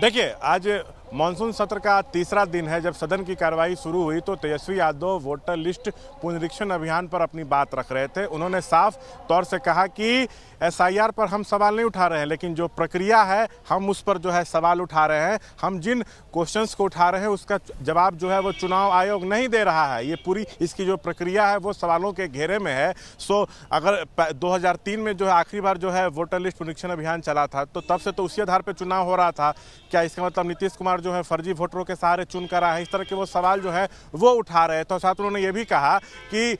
देखिए, आज मानसून सत्र का तीसरा दिन है। जब सदन की कार्रवाई शुरू हुई तो तेजस्वी यादव वोटर लिस्ट पुनरीक्षण अभियान पर अपनी बात रख रहे थे। उन्होंने साफ तौर से कहा कि एसआईआर पर हम सवाल नहीं उठा रहे हैं, लेकिन जो प्रक्रिया है हम उस पर जो है सवाल उठा रहे हैं। हम जिन क्वेश्चंस को उठा रहे हैं उसका जवाब जो है वो चुनाव आयोग नहीं दे रहा है। ये पूरी इसकी जो प्रक्रिया है वो सवालों के घेरे में है। सो अगर 2003 में जो है आखिरी बार जो है वोटर लिस्ट पुनरीक्षण अभियान चला था तो तब से तो उसी आधार पर चुनाव हो रहा था। क्या इसका मतलब नीतीश कुमार जो है फर्जी वोटरों के सहारे चुन कर आए हैं? इस तरह के वो सवाल जो है वो उठा रहे हैं। तो साथ उन्होंने ये भी कहा कि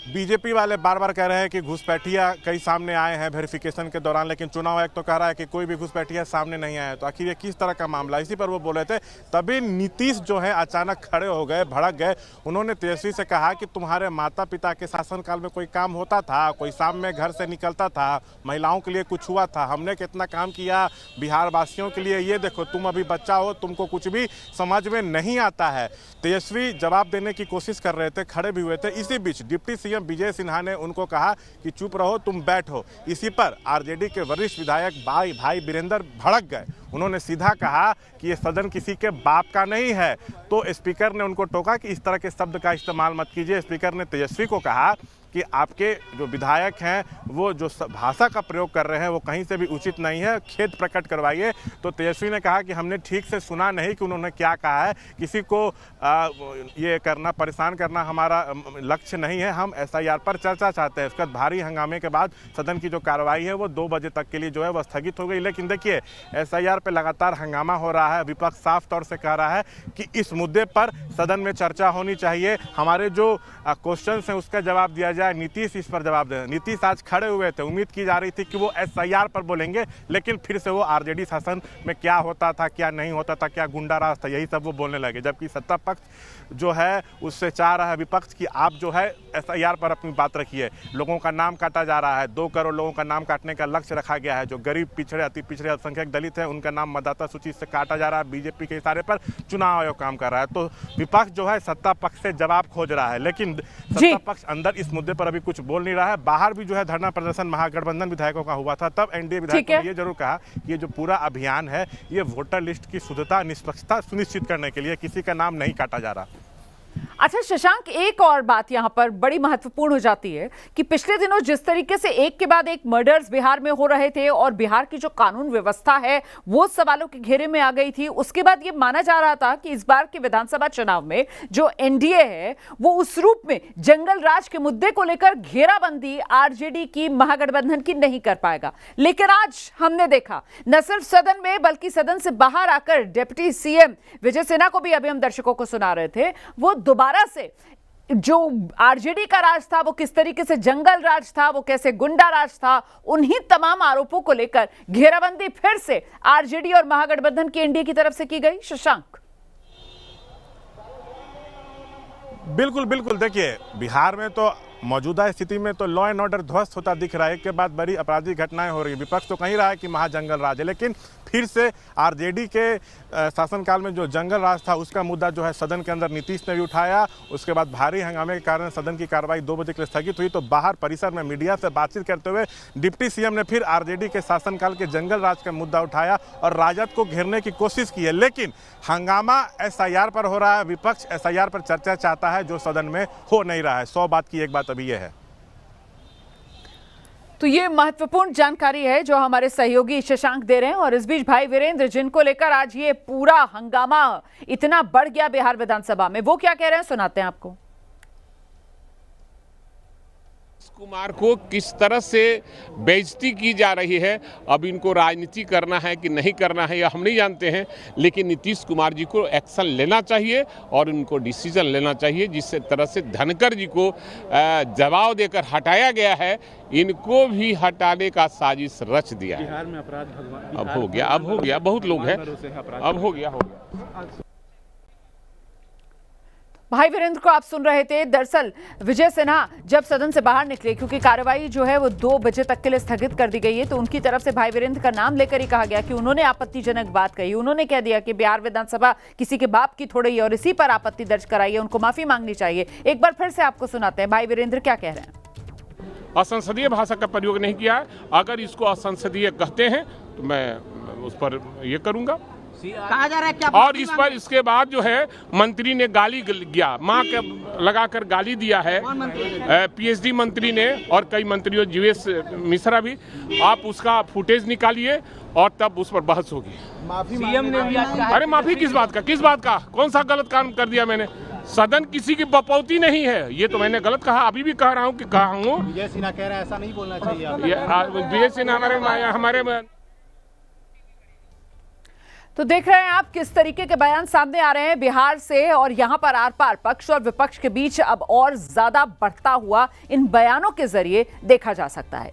बीजेपी वाले बार बार कह रहे हैं कि घुसपैठिया कई सामने आए हैं वेरिफिकेशन के दौरान, लेकिन चुनाव आयोग तो कह रहा है कि कोई भी घुसपैठिया सामने नहीं आया। तो आखिर ये किस तरह का मामला, इसी पर वो बोले थे। तभी नीतीश जो है अचानक खड़े हो गए, भड़क गए। उन्होंने तेजस्वी से कहा कि तुम्हारे माता पिता के शासनकाल में कोई काम होता था? कोई शाम में घर से निकलता था? महिलाओं के लिए कुछ हुआ था? हमने कितना काम किया बिहार वासियों के लिए, ये देखो तुम अभी बच्चा हो, तुमको कुछ भी समझ में नहीं आता है। तेजस्वी जवाब देने की कोशिश कर रहे थे, खड़े भी हुए थे। इसी बीच डिप्टी सीएम विजय सिन्हा ने उनको कहा कि चुप रहो, तुम बैठो। इसी पर आरजेडी के वरिष्ठ विधायक भाई वीरेंद्र भड़क गए। उन्होंने सीधा कहा कि ये सदन किसी के बाप का नहीं है। तो स्पीकर ने उनको टोका कि इस तरह के शब्द का इस्तेमाल मत कीजिए। स्पीकर ने तेजस्वी को कहा कि आपके जो विधायक हैं वो जो भाषा का प्रयोग कर रहे हैं वो कहीं से भी उचित नहीं है, खेद प्रकट करवाइए। तो तेजस्वी ने कहा कि हमने ठीक से सुना नहीं कि उन्होंने क्या कहा है। किसी को ये करना, परेशान करना हमारा लक्ष्य नहीं है। हम एसआईआर पर चर्चा चाहते हैं। उसके बाद भारी हंगामे के बाद सदन की जो कार्रवाई है वो 2 बजे तक के लिए जो है वह स्थगित हो गई। लेकिन देखिए, एसआईआर पे लगातार हंगामा हो रहा है। विपक्ष साफ तौर से कह रहा है कि इस मुद्दे पर सदन में चर्चा होनी चाहिए। हमारे जो क्वेश्चन हैं उसका जवाब दिया जाए। नीतीश इस पर जवाब दे। नीतीश आज खड़े हुए थे, उम्मीद की जा रही थी कि वो एसआईआर पर बोलेंगे, लेकिन फिर से वो आरजेडी शासन में क्या होता था, क्या नहीं होता था, क्या गुंडा राज था, यही सब वो बोलने लगे। जबकि सत्ता पक्ष जो है उससे चाह रहा है विपक्ष की आप जो है एसआईआर पर अपनी बात रखिए। लोगों का नाम काटा जा रहा है, 2 करोड़ लोगों का नाम काटने का लक्ष्य रखा गया है। जो गरीब, पिछड़े, अति पिछड़े, अल्पसंख्यक दलित है उनका नाम मतदाता सूची से काटा जा रहा है। बीजेपी के इशारे पर चुनाव आयोग काम कर रहा है। तो विपक्ष जो है सत्ता पक्ष से जवाब खोज रहा है, लेकिन सत्ता पक्ष अंदर इस मुद्दे पर अभी कुछ बोल नहीं रहा है। बाहर भी जो है धरना प्रदर्शन महागठबंधन विधायकों का हुआ था। तब एनडीए विधायकों ने ये जरूर कहा कि ये जो पूरा अभियान है ये वोटर लिस्ट की शुद्धता, निष्पक्षता सुनिश्चित करने के लिए, किसी का नाम नहीं काटा जा रहा। अच्छा शशांक, एक और बात यहां पर बड़ी महत्वपूर्ण हो जाती है कि पिछले दिनों जिस तरीके से एक के बाद एक मर्डर्स बिहार में हो रहे थे और बिहार की जो कानून व्यवस्था है वो सवालों के घेरे में आ गई थी, उसके बाद ये माना जा रहा था कि इस बार के विधानसभा चुनाव में जो एनडीए है वो उस रूप में जंगल राज के मुद्दे को लेकर घेराबंदी आरजेडी की, महागठबंधन की नहीं कर पाएगा। लेकिन आज हमने देखा न सिर्फ सदन में बल्कि सदन से बाहर आकर डिप्टी सीएम विजय सिन्हा को भी अभी हम दर्शकों को सुना रहे थे, वो दोबारा से जो आरजेडी का राज था वो किस तरीके से जंगल राज था, वो कैसे गुंडा राज था, उन्हीं तमाम आरोपों को लेकर घेराबंदी फिर से आरजेडी और महागठबंधन की एनडीए की तरफ से की गई। शशांक, बिल्कुल बिल्कुल। देखिए, बिहार में तो मौजूदा स्थिति में तो लॉ एंड ऑर्डर ध्वस्त होता दिख रहा है। एक के बाद बड़ी आपराधिक घटनाएं हो रही है। विपक्ष तो कहीं रहा है कि महाजंगल राज है, लेकिन फिर से आरजेडी के शासनकाल में जो जंगल राज था उसका मुद्दा जो है सदन के अंदर नीतीश ने भी उठाया। उसके बाद भारी हंगामे के कारण सदन की कार्रवाई 2 बजे के लिए स्थगित हुई। तो बाहर परिसर में मीडिया से बातचीत करते हुए डिप्टी सीएम ने फिर आरजेडी के शासनकाल के जंगल राज का मुद्दा उठाया और राजद को घेरने की कोशिश की है। लेकिन हंगामा एसआईआर पर हो रहा है। विपक्ष एसआईआर पर चर्चा चाहता है जो सदन में हो नहीं रहा है। 100 बात की एक बात अभी यह है। तो ये महत्वपूर्ण जानकारी है जो हमारे सहयोगी शशांक दे रहे हैं। और इस बीच भाई वीरेंद्र, जिनको लेकर आज ये पूरा हंगामा इतना बढ़ गया बिहार विधानसभा में, वो क्या कह रहे हैं सुनाते हैं आपको। कुमार को किस तरह से बेइज्जती की जा रही है, अब इनको राजनीति करना है कि नहीं करना है यह हम नहीं जानते हैं, लेकिन नीतीश कुमार जी को एक्शन लेना चाहिए और उनको डिसीजन लेना चाहिए। जिस तरह से धनखड़ जी को जवाब देकर हटाया गया है, इनको भी हटाने का साजिश रच दिया है। बिहार में अपराध अब हो गया, बहुत लोग हैं, अब हो गया। भाई वीरेंद्र को आप सुन रहे थे। दरअसल विजय सिन्हा जब सदन से बाहर निकले, क्योंकि कार्रवाई जो है वो 2 बजे तक के लिए स्थगित कर दी गई है, तो उनकी तरफ से भाई वीरेंद्र का नाम लेकर ही कहा गया कि उन्होंने आपत्तिजनक बात कही। उन्होंने कह दिया कि बिहार विधानसभा किसी के बाप की थोड़ी है और इसी पर आपत्ति दर्ज कराई है, उनको माफी मांगनी चाहिए। एक बार फिर से आपको सुनाते हैं भाई वीरेंद्र क्या कह रहे हैं। असंसदीय भाषा का प्रयोग नहीं किया है। अगर इसको असंसदीय कहते हैं तो मैं उस पर ये करूंगा, कहा जा रहा है क्या और इस पर इसके बाद जो है मंत्री ने गाली दिया, माँ के लगाकर गाली दिया है, पीएचडी मंत्री ने और कई मंत्रियों, जीवेश मिश्रा भी। आप उसका फुटेज निकालिए और तब उस पर बहस होगी। सीएम ने भी आज कहा, अरे माफी किस बात का, किस बात का, कौन सा गलत काम कर दिया मैंने? सदन किसी की बपौती नहीं है, ये तो मैंने गलत कहा, अभी भी कह रहा हूँ कि कहा हूँ। विजय सिन्हा कह रहे हैं ऐसा नहीं बोलना चाहिए। विजय सिन्हा हमारे तो देख रहे हैं आप किस तरीके के बयान सामने आ रहे हैं बिहार से, और यहां पर आर पार पक्ष और विपक्ष के बीच अब और ज्यादा बढ़ता हुआ इन बयानों के जरिए देखा जा सकता है।